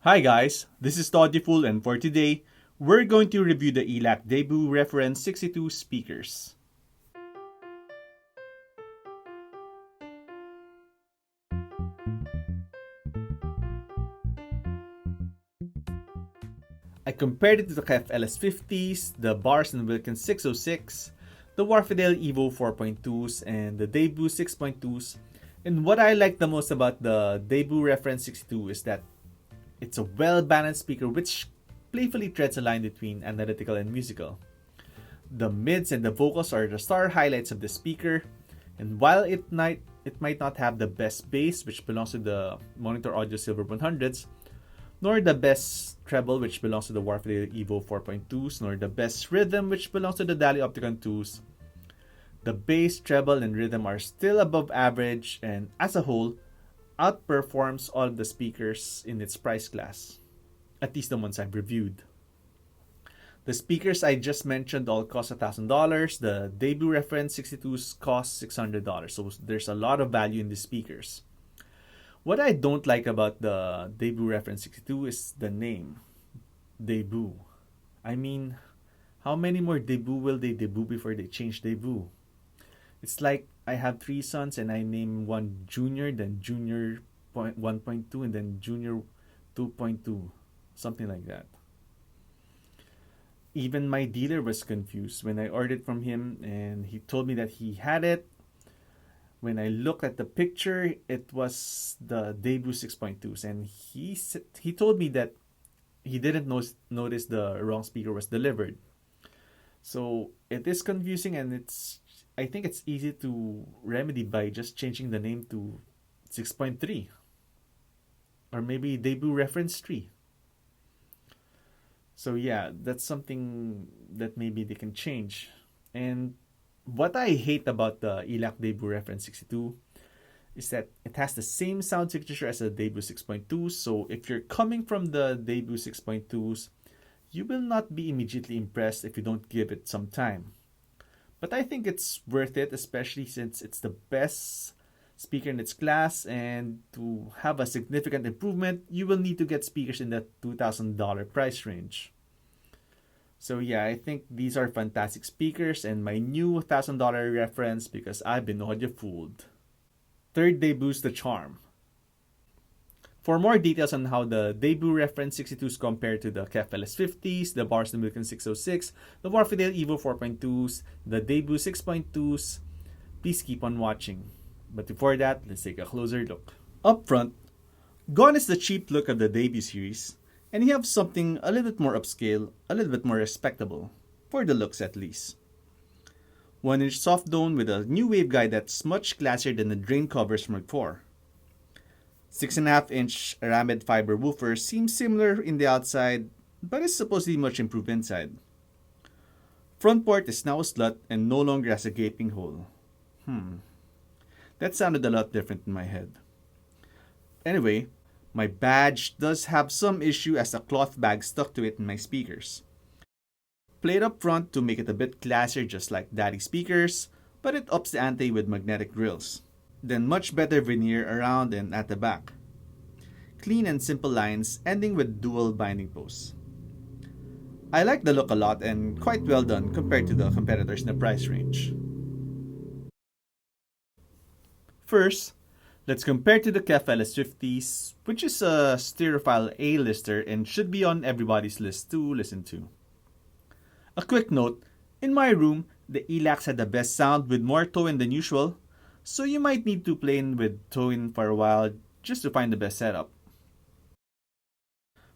Hi guys, this is Audiofool, and for today, we're going to review the Elac Debut Reference 62 speakers. I compared it to the KEF LS50s, the Bowers and Wilkins 606, the Wharfedale Evo 4.2s, and the Debut 6.2s. And what I like the most about the Debut Reference 62 is that it's a well-balanced speaker which playfully treads a line between analytical and musical. The mids and the vocals are the star highlights of the speaker, and while it might not have the best bass, which belongs to the Monitor Audio Silver 100s, nor the best treble, which belongs to the Wharfedale Evo 4.2s, nor the best rhythm, which belongs to the Dali Opticon 2s, the bass, treble, and rhythm are still above average, and as a whole, outperforms all of the speakers in its price class, at least the ones I've reviewed. The speakers I just mentioned all cost $1,000. The Debut Reference 62s cost $600, so there's a lot of value in the speakers. What I don't like about the Debut Reference 62 is the name, Debut. I mean, how many more debut will they debut before they change debut? It's like I have three sons and I name one Junior, then Junior 1.2, and then Junior 2.2, something like that. Even my dealer was confused when I ordered from him and he told me that he had it. When I looked at the picture, it was the Debut 6.2s, and he told me that he didn't notice the wrong speaker was delivered. So it is confusing, and I think it's easy to remedy by just changing the name to 6.3 or maybe Debut Reference 3. So yeah, that's something that maybe they can change. And what I hate about the Elac Debut Reference 62 is that it has the same sound signature as the Debut 6.2. So if you're coming from the Debut 6.2s, you will not be immediately impressed if you don't give it some time. But I think it's worth it, especially since it's the best speaker in its class, and to have a significant improvement, you will need to get speakers in the $2,000 price range. So yeah, I think these are fantastic speakers and my new $1,000 reference because I've been audio-fooled. Third debuts the charm. For more details on how the Debut Reference 62s compare to the KEF LS50s, the Bowers and Wilkins 606, the Wharfedale Evo 4.2s, the Debut 6.2s, please keep on watching. But before that, let's take a closer look. Up front, gone is the cheap look of the Debut series, and you have something a little bit more upscale, a little bit more respectable, for the looks at least. 1-inch soft dome with a new waveguide that's much classier than the drain covers from before. 6.5-inch Aramid fiber woofer seems similar in the outside, but is supposedly much improved inside. Front port is now a slut and no longer has a gaping hole. That sounded a lot different in my head. Anyway, my badge does have some issue as a cloth bag stuck to it in my speakers. Played up front to make it a bit classier just like Daddy speakers, but it ups the ante with magnetic grills. Then much better veneer around and at the back. Clean and simple lines ending with dual binding posts. I like the look a lot and quite well done compared to the competitors in the price range. First, let's compare to the KEF LS50s, which is a stereophile A-lister and should be on everybody's list to listen to. A quick note, in my room, the Elacs had the best sound with more toe-in than usual, so you might need to play in with toe-in for a while just to find the best setup.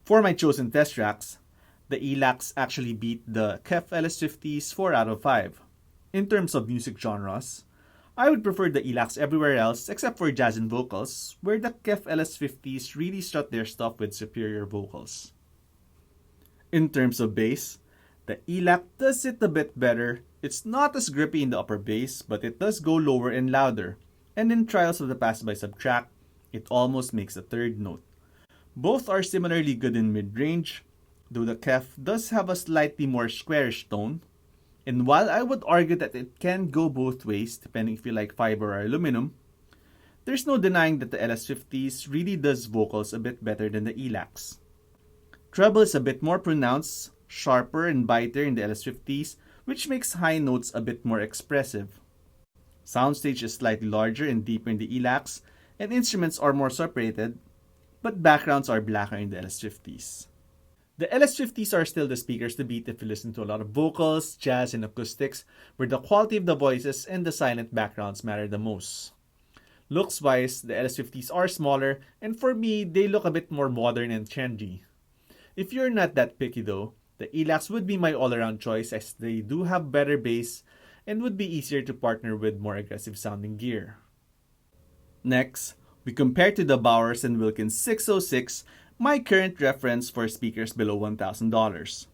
For my chosen test tracks, the Elacs actually beat the KEF LS50s 4 out of 5. In terms of music genres, I would prefer the Elacs everywhere else except for jazz and vocals, where the KEF LS50s really strut their stuff with superior vocals. In terms of bass, the Elac does it a bit better. It's not as grippy in the upper bass, but it does go lower and louder, and in Trials of the Past by Subtract, it almost makes a third note. Both are similarly good in mid-range, though the KEF does have a slightly more squarish tone, and while I would argue that it can go both ways depending if you like fiber or aluminum, there's no denying that the LS50s really does vocals a bit better than the Elacs. Treble is a bit more pronounced, sharper and biter in the LS50s, which makes high notes a bit more expressive. Soundstage is slightly larger and deeper in the Elacs, and instruments are more separated, but backgrounds are blacker in the LS50s. The LS50s are still the speakers to beat if you listen to a lot of vocals, jazz, and acoustics, where the quality of the voices and the silent backgrounds matter the most. Looks-wise, the LS50s are smaller, and for me, they look a bit more modern and trendy. If you're not that picky though, the Elacs would be my all-around choice as they do have better bass and would be easier to partner with more aggressive sounding gear. Next, we compare to the Bowers and Wilkins 606, my current reference for speakers below $1,000.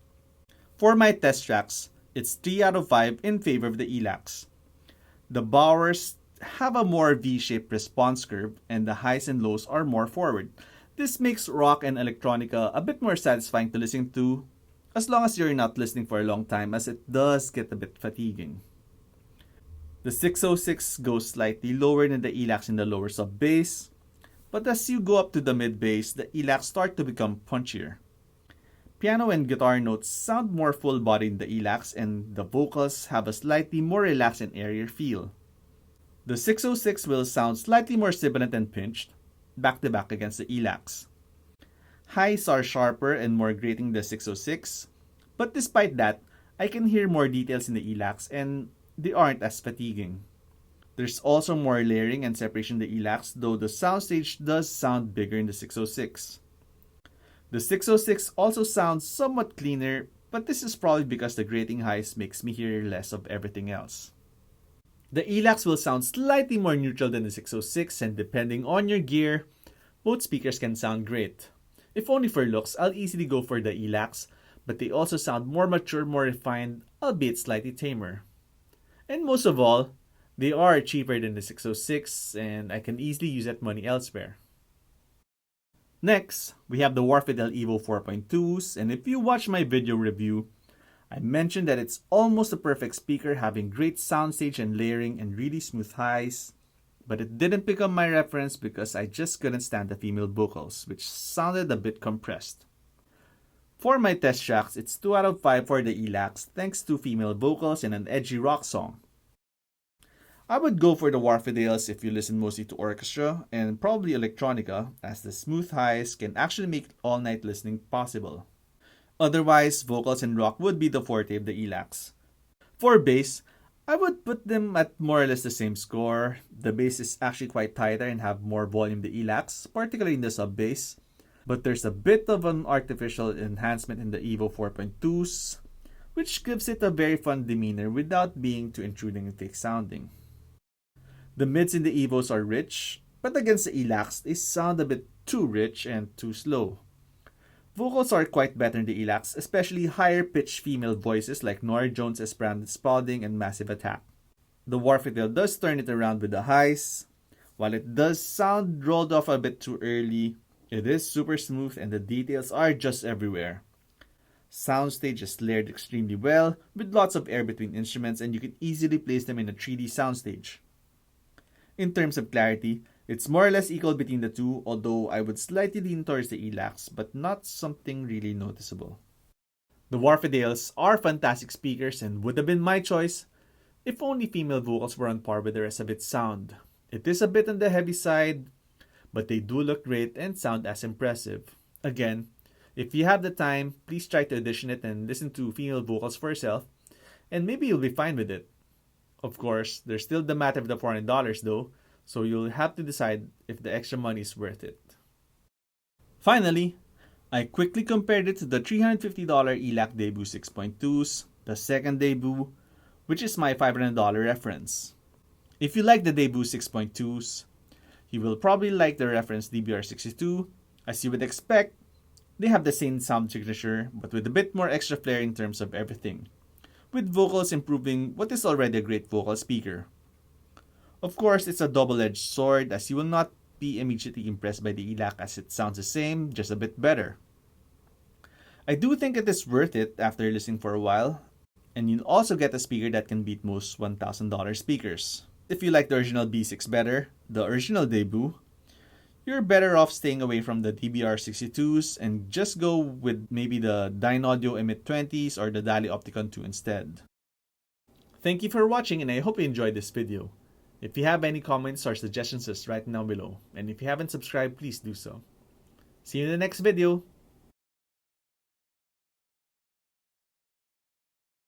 For my test tracks, it's 3 out of 5 in favor of the Elacs. The Bowers have a more V-shaped response curve and the highs and lows are more forward. This makes rock and electronica a bit more satisfying to listen to, as long as you're not listening for a long time, as it does get a bit fatiguing. The 606 goes slightly lower than the Elacs in the lower sub-bass, but as you go up to the mid-bass, the Elacs start to become punchier. Piano and guitar notes sound more full-bodied in the Elacs, and the vocals have a slightly more relaxed and airier feel. The 606 will sound slightly more sibilant and pinched, back-to-back against the Elacs. Highs are sharper and more grating than the 606, but despite that, I can hear more details in the Elacs and they aren't as fatiguing. There's also more layering and separation in the Elacs, though the soundstage does sound bigger in the 606. The 606 also sounds somewhat cleaner, but this is probably because the grating highs makes me hear less of everything else. The Elacs will sound slightly more neutral than the 606, and depending on your gear, both speakers can sound great. If only for looks, I'll easily go for the Elacs, but they also sound more mature, more refined, albeit slightly tamer. And most of all, they are cheaper than the 606, and I can easily use that money elsewhere. Next, we have the Wharfedale Evo 4.2s, and if you watch my video review, I mentioned that it's almost a perfect speaker, having great soundstage and layering and really smooth highs, but it didn't become my reference because I just couldn't stand the female vocals, which sounded a bit compressed. For my test tracks, it's 2 out of 5 for the Elacs thanks to female vocals and an edgy rock song. I would go for the Wharfedales if you listen mostly to orchestra and probably electronica, as the smooth highs can actually make all-night listening possible. Otherwise, vocals and rock would be the forte of the Elacs. For bass, I would put them at more or less the same score. The bass is actually quite tighter and have more volume than the Elacs, particularly in the sub-bass. But there's a bit of an artificial enhancement in the Evo 4.2s, which gives it a very fun demeanor without being too intruding and fake sounding. The mids in the Evos are rich, but against the Elacs, they sound a bit too rich and too slow. Vocals are quite better in the Elacs, especially higher-pitched female voices like Norah Jones, Esperanza Spalding, and Massive Attack. The Wharfedale does turn it around with the highs. While it does sound rolled off a bit too early, it is super smooth and the details are just everywhere. Soundstage is layered extremely well, with lots of air between instruments, and you can easily place them in a 3D soundstage. In terms of clarity, it's more or less equal between the two, although I would slightly lean towards the Elacs, but not something really noticeable. The Wharfedales are fantastic speakers and would have been my choice if only female vocals were on par with the rest of its sound. It is a bit on the heavy side, but they do look great and sound as impressive. Again, if you have the time, please try to audition it and listen to female vocals for yourself, and maybe you'll be fine with it. Of course, there's still the matter of the $400 though, so you'll have to decide if the extra money is worth it. Finally, I quickly compared it to the $350 Elac Debut 6.2s, the second debut, which is my $500 reference. If you like the Debut 6.2s, you will probably like the reference DBR62. As you would expect, they have the same sound signature, but with a bit more extra flair in terms of everything, with vocals improving what is already a great vocal speaker. Of course, it's a double-edged sword, as you will not be immediately impressed by the Elac as it sounds the same, just a bit better. I do think it is worth it after listening for a while, and you'll also get a speaker that can beat most $1,000 speakers. If you like the original B6 better, the original Debut, you're better off staying away from the DBR62s and just go with maybe the Dynaudio Emit 20s or the Dali Opticon 2 instead. Thank you for watching, and I hope you enjoyed this video. If you have any comments or suggestions, just write them down below. And if you haven't subscribed, please do so. See you in the next video.